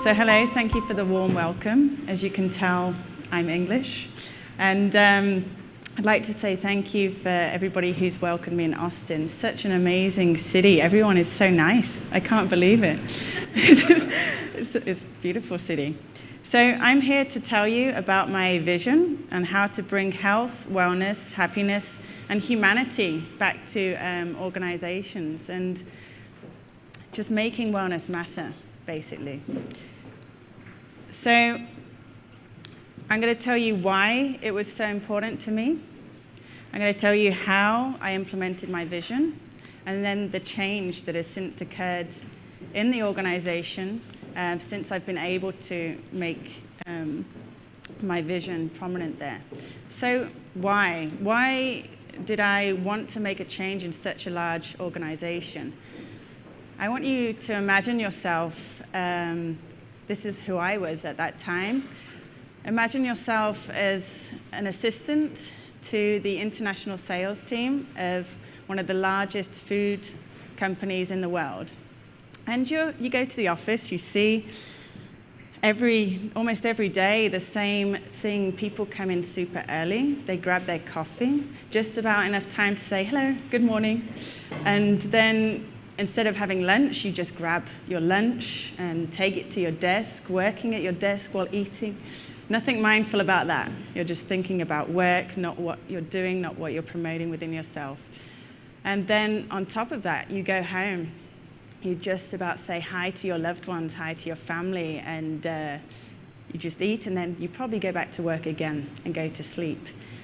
So hello, thank you for the warm welcome. As you can tell, I'm English. And I'd like to say thank you for everybody who's welcomed me in Austin. Such an amazing city. Everyone is so nice. I can't believe it. It's a beautiful city. So I'm here to tell you about my vision and how to bring health, wellness, happiness, and humanity back to organizations and just making wellness matter, basically. So I'm going to tell you why it was so important to me. I'm going to tell you how I implemented my vision, and then the change that has since occurred in the organization since I've been able to make my vision prominent there. So why? Why did I want to make a change in such a large organization? I want you to imagine yourself, this is who I was at that time. Imagine yourself as an assistant to the international sales team of one of the largest food companies in the world. And you go to the office, you see almost every day the same thing. People come in super early, they grab their coffee, just about enough time to say, hello, good morning. And then instead of having lunch, you just grab your lunch and take it to your desk, working at your desk while eating. Nothing mindful about that. You're just thinking about work, not what you're doing, not what you're promoting within yourself. And then on top of that, you go home. You just about say hi to your loved ones, hi to your family, and you just eat, and then you probably go back to work again and go to sleep.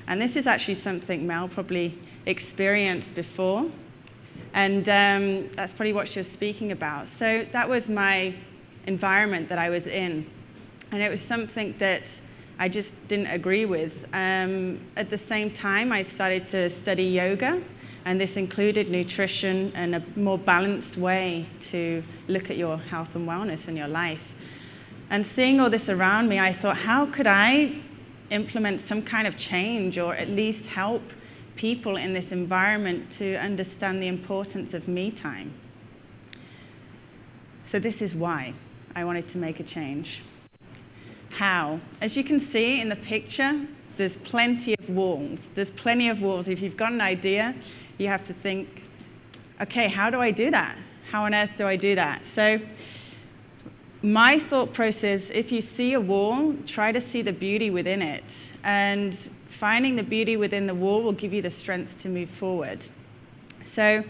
And this is actually something Mel probably experienced before. And that's probably what she was speaking about. So that was my environment that I was in. And it was something that I just didn't agree with. At the same time, I started to study yoga. And this included nutrition and a more balanced way to look at your health and wellness in your life. And seeing all this around me, I thought, how could I implement some kind of change or at least help people in this environment to understand the importance of me time? So this is why I wanted to make a change. How? As you can see in the picture, there's plenty of walls. There's plenty of walls. If you've got an idea, you have to think, okay, how do I do that? How on earth do I do that? So my thought process, if you see a wall, try to see the beauty within it. And finding the beauty within the wall will give you the strength to move forward. So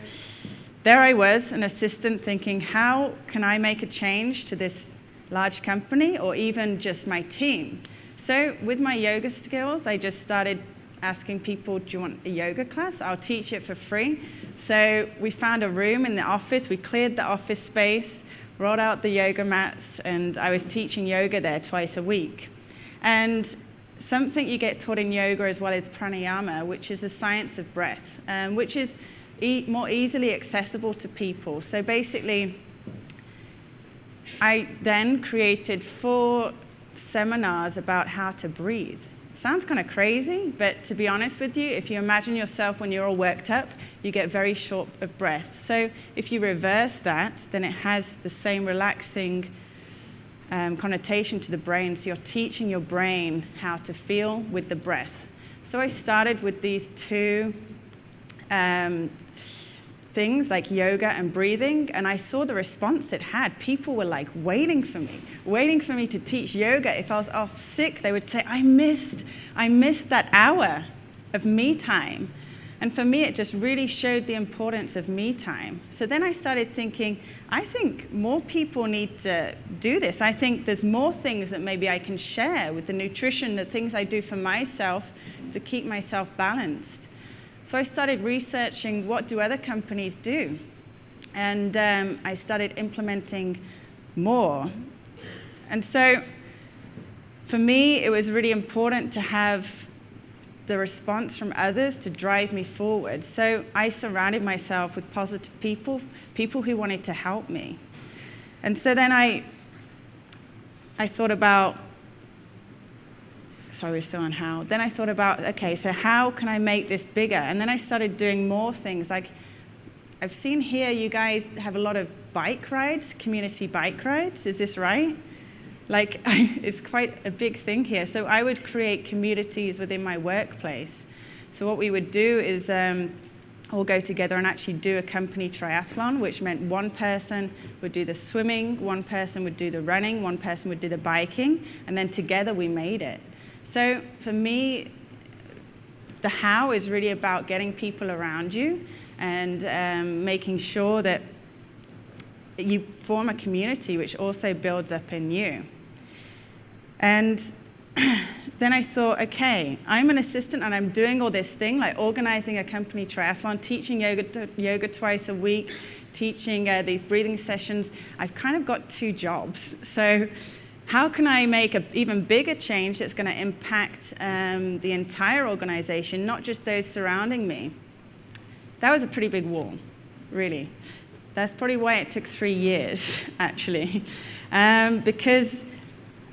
there I was, an assistant, thinking, how can I make a change to this large company or even just my team? So with my yoga skills, I just started asking people, do you want a yoga class? I'll teach it for free. So we found a room in the office. We cleared the office space, rolled out the yoga mats, and I was teaching yoga there twice a week. And something you get taught in yoga as well is pranayama, which is the science of breath, which is more easily accessible to people. So basically, I then created 4 seminars about how to breathe. Sounds kind of crazy, but to be honest with you, if you imagine yourself when you're all worked up, you get very short of breath. So if you reverse that, then it has the same relaxing connotation to the brain. So you're teaching your brain how to feel with the breath. So I started with these 2 things like yoga and breathing, and I saw the response it had. People were like waiting for me to teach yoga. If I was off sick, they would say, I missed that hour of me time. And for me, it just really showed the importance of me time. So then I started thinking, I think more people need to do this. I think there's more things that maybe I can share with the nutrition, the things I do for myself to keep myself balanced. So I started researching, what do other companies do? And I started implementing more. And so for me, it was really important to have the response from others to drive me forward. So I surrounded myself with positive people who wanted to help me. And so then I thought about, sorry, we're still on how. Then I thought about, okay, so how can I make this bigger? And then I started doing more things. Like, I've seen here you guys have a lot of bike rides, community bike rides. Is this right? It's quite a big thing here. So I would create communities within my workplace. So what we would do is all go together and actually do a company triathlon, which meant one person would do the swimming, one person would do the running, one person would do the biking, and then together we made it. So for me, the how is really about getting people around you and making sure that you form a community which also builds up in you. And then I thought, okay, I'm an assistant and I'm doing all this thing, like organizing a company triathlon, teaching yoga twice a week, teaching these breathing sessions. I've kind of got 2 jobs. So how can I make an even bigger change that's going to impact the entire organization, not just those surrounding me? That was a pretty big wall, really. That's probably why it took 3 years, actually. Because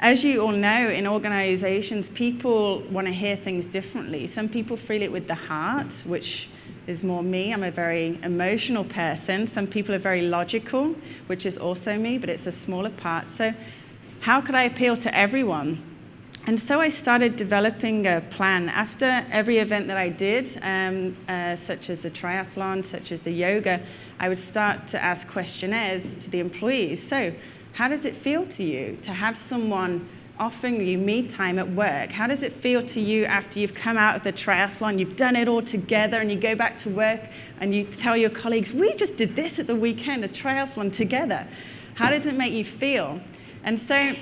as you all know, in organizations, people want to hear things differently. Some people feel it with the heart, which is more me. I'm a very emotional person. Some people are very logical, which is also me, but it's a smaller part. So how could I appeal to everyone? And so I started developing a plan. After every event that I did, such as the triathlon, such as the yoga, I would start to ask questionnaires to the employees. So how does it feel to you to have someone offering you me time at work? How does it feel to you after you've come out of the triathlon, you've done it all together, and you go back to work and you tell your colleagues, we just did this at the weekend, a triathlon together. How does it make you feel? And so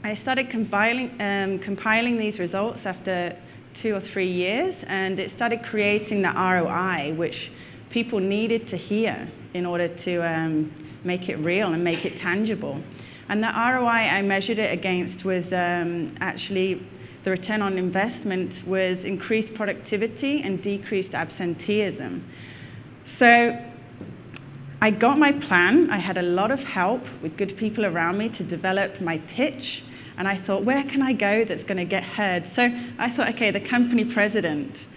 I started compiling these results after 2 or 3 years, and it started creating the ROI, which people needed to hear in order to make it real and make it tangible. And the ROI I measured it against was actually the return on investment was increased productivity and decreased absenteeism. So I got my plan. I had a lot of help with good people around me to develop my pitch. And I thought, where can I go that's going to get heard? So I thought, okay, the company president.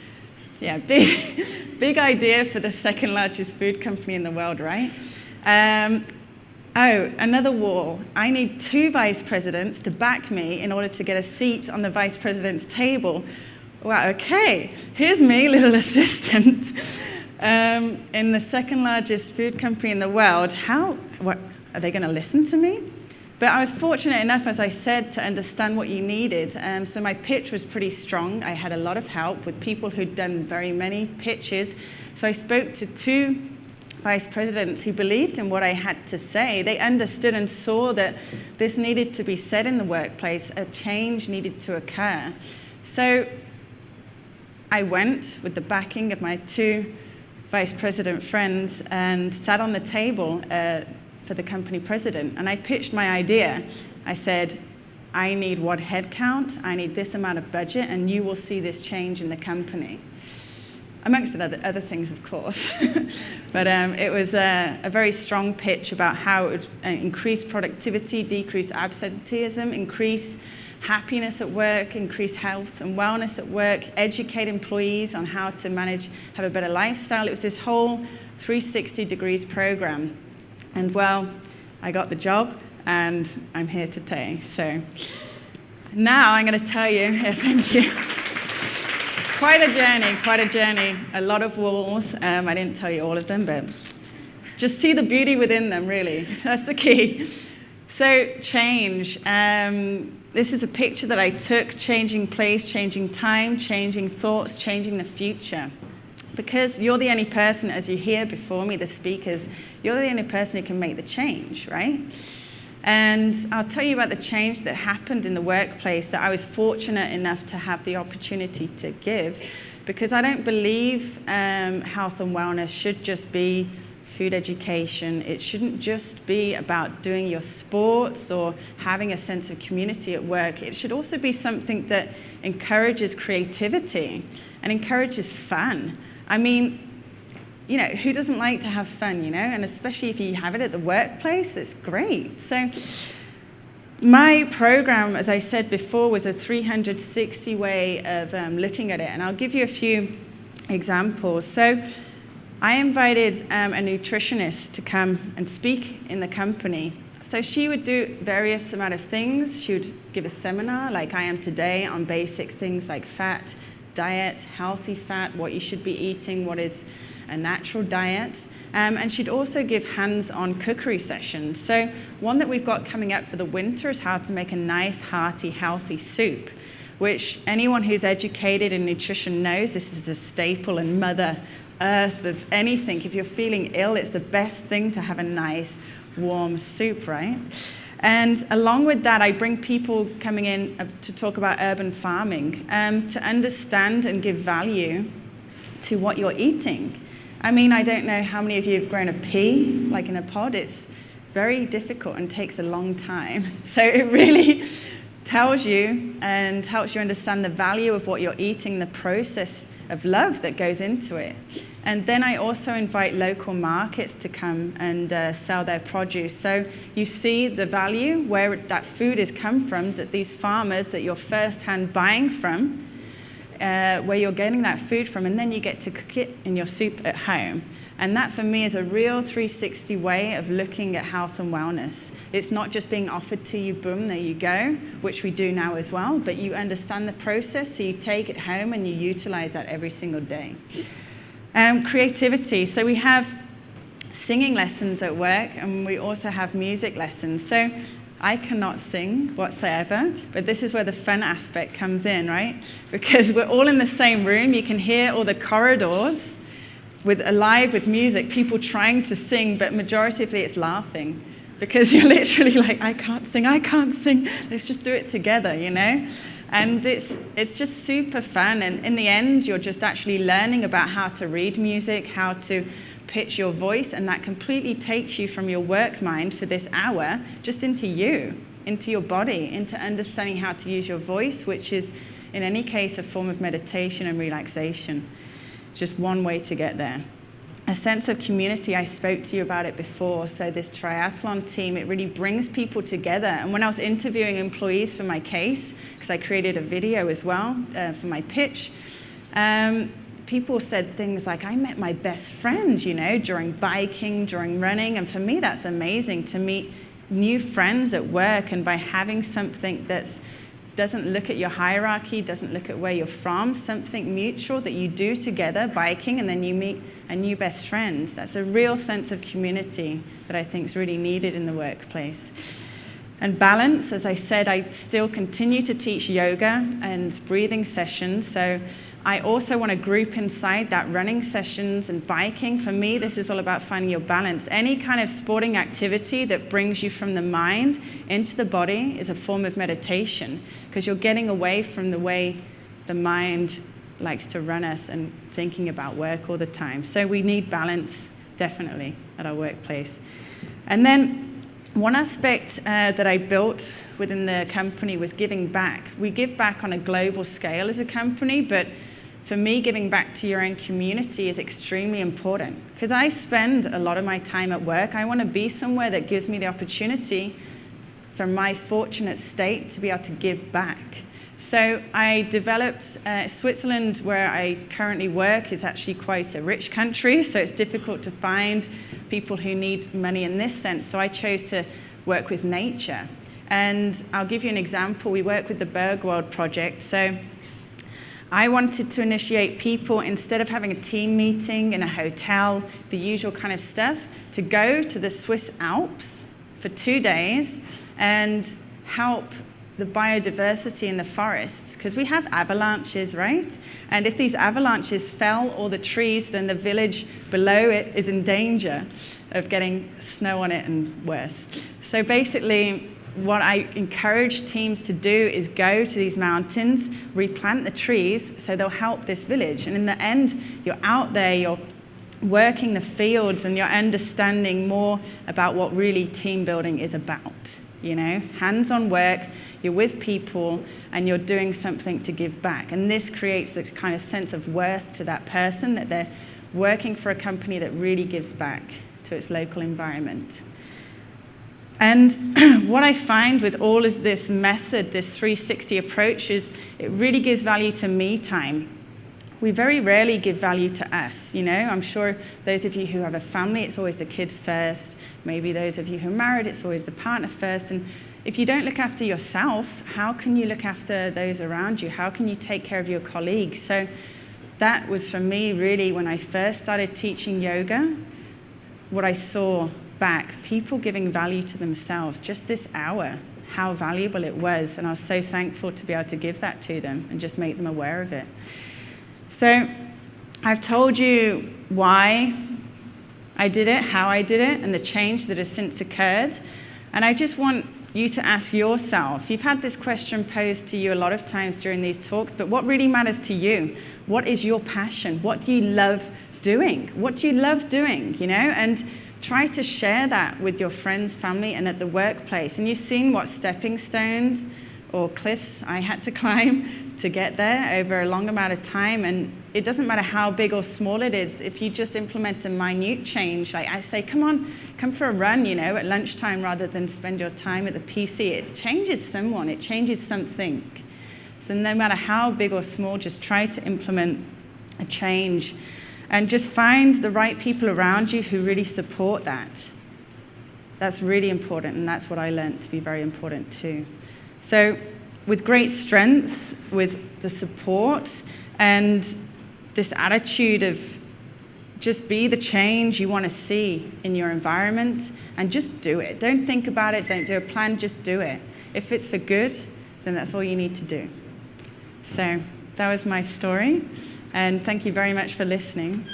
Yeah, big idea for the 2nd largest food company in the world, right? Another wall. I need 2 vice presidents to back me in order to get a seat on the vice president's table. Wow, okay, here's me, little assistant, in the 2nd largest food company in the world. What, are they going to listen to me? But I was fortunate enough, as I said, to understand what you needed. So my pitch was pretty strong. I had a lot of help with people who'd done very many pitches. So I spoke to 2 vice presidents who believed in what I had to say. They understood and saw that this needed to be said in the workplace. A change needed to occur. So I went with the backing of my 2 vice president friends and sat on the table for the company president, and I pitched my idea. I said, I need what head count, I need this amount of budget, and you will see this change in the company. Amongst other things, of course. But it was a very strong pitch about how it would increase productivity, decrease absenteeism, increase happiness at work, increase health and wellness at work, educate employees on how to have a better lifestyle. It was this whole 360 degrees program. And well, I got the job, and I'm here today. So now I'm going to tell you, thank you. Quite a journey, a lot of walls. I didn't tell you all of them, but just see the beauty within them, really. That's the key. So change. This is a picture that I took, changing place, changing time, changing thoughts, changing the future. Because you're the only person, as you hear before me, the speakers, you're the only person who can make the change, right? And I'll tell you about the change that happened in the workplace that I was fortunate enough to have the opportunity to give, because I don't believe health and wellness should just be food education. It shouldn't just be about doing your sports or having a sense of community at work. It should also be something that encourages creativity and encourages fun. I mean, you know, who doesn't like to have fun, you know? And especially if you have it at the workplace, it's great. So my program, as I said before, was a 360 way of looking at it. And I'll give you a few examples. So I invited a nutritionist to come and speak in the company. So she would do various amount of things. She would give a seminar like I am today on basic things like fat, diet, healthy fat, what you should be eating, what is a natural diet. And she'd also give hands-on cookery sessions. So one that we've got coming up for the winter is how to make a nice, hearty, healthy soup, which anyone who's educated in nutrition knows this is a staple and Mother Earth of anything. If you're feeling ill, it's the best thing to have a nice, warm soup, right? And along with that, I bring people coming in to talk about urban farming, to understand and give value to what you're eating. I mean, I don't know how many of you have grown a pea, like in a pod. It's very difficult and takes a long time. So it really tells you and helps you understand the value of what you're eating, the process of love that goes into it. And then I also invite local markets to come and sell their produce. So you see the value, where that food has come from, that these farmers that you're first-hand buying from, where you're getting that food from, and then you get to cook it in your soup at home. And that, for me, is a real 360 way of looking at health and wellness. It's not just being offered to you, boom, there you go, which we do now as well, but you understand the process, so you take it home and you utilize that every single day. Creativity. So we have singing lessons at work, and we also have music lessons. So I cannot sing whatsoever, but this is where the fun aspect comes in, right? Because we're all in the same room. You can hear all the corridors alive with music, people trying to sing, but majoritively it's laughing. Because you're literally like, I can't sing, let's just do it together, you know? And it's just super fun, and in the end, you're just actually learning about how to read music, how to pitch your voice, and that completely takes you from your work mind for this hour just into you, into your body, into understanding how to use your voice, which is, in any case, a form of meditation and relaxation. Just one way to get there. A sense of community, I spoke to you about it before, so this triathlon team, it really brings people together. And when I was interviewing employees for my case, because I created a video as well for my pitch, people said things like, I met my best friend, you know, during biking, during running, and for me that's amazing to meet new friends at work, and by having something that doesn't look at your hierarchy, doesn't look at where you're from, something mutual that you do together, biking, and then you meet a new best friend. That's a real sense of community that I think is really needed in the workplace. And balance, as I said, I still continue to teach yoga and breathing sessions, so I also want to group inside that running sessions and biking. For me, this is all about finding your balance. Any kind of sporting activity that brings you from the mind into the body is a form of meditation, because you're getting away from the way the mind likes to run us and thinking about work all the time. So we need balance, definitely, at our workplace. And then one aspect that I built within the company was giving back. We give back on a global scale as a company, but for me, giving back to your own community is extremely important, because I spend a lot of my time at work. I want to be somewhere that gives me the opportunity, from my fortunate state, to be able to give back. So I developed Switzerland, where I currently work, is actually quite a rich country, so it's difficult to find people who need money in this sense. So I chose to work with nature. And I'll give you an example. We work with the Berg World Project. So I wanted to initiate people, instead of having a team meeting in a hotel, the usual kind of stuff, to go to the Swiss Alps for 2 days and help the biodiversity in the forests, because we have avalanches, right? And if these avalanches fell all the trees, then the village below it is in danger of getting snow on it and worse. So basically, what I encourage teams to do is go to these mountains, replant the trees, so they'll help this village. And in the end, you're out there, you're working the fields, and you're understanding more about what really team building is about. You know, hands-on work, you're with people, and you're doing something to give back. And this creates this kind of sense of worth to that person, that they're working for a company that really gives back to its local environment. And what I find with all of this method, this 360 approach, is it really gives value to me time. we very rarely give value to us, you know. I'm sure those of you who have a family, it's always the kids first. Maybe those of you who are married, it's always the partner first. And if you don't look after yourself, how can you look after those around you? How can you take care of your colleagues? So that was for me really when I first started teaching yoga, what I saw back, people giving value to themselves, just this hour, how valuable it was. And I was so thankful to be able to give that to them and just make them aware of it. So I've told you why I did it, how I did it, and the change that has since occurred. And I just want you to ask yourself, you've had this question posed to you a lot of times during these talks, but what really matters to you? What is your passion? What do you love doing? What do you love doing, you know? And try to share that with your friends, family, and at the workplace. And you've seen what stepping stones or cliffs I had to climb to get there over a long amount of time. And it doesn't matter how big or small it is. If you just implement a minute change, like I say, come on, come for a run, you know, at lunchtime rather than spend your time at the PC, it changes someone, it changes something. So no matter how big or small, just try to implement a change. And just find the right people around you who really support that. That's really important, and that's what I learned to be very important too. So with great strength, with the support, and this attitude of just be the change you want to see in your environment, and just do it. Don't think about it, don't do a plan, just do it. If it's for good, then that's all you need to do. So that was my story. And thank you very much for listening.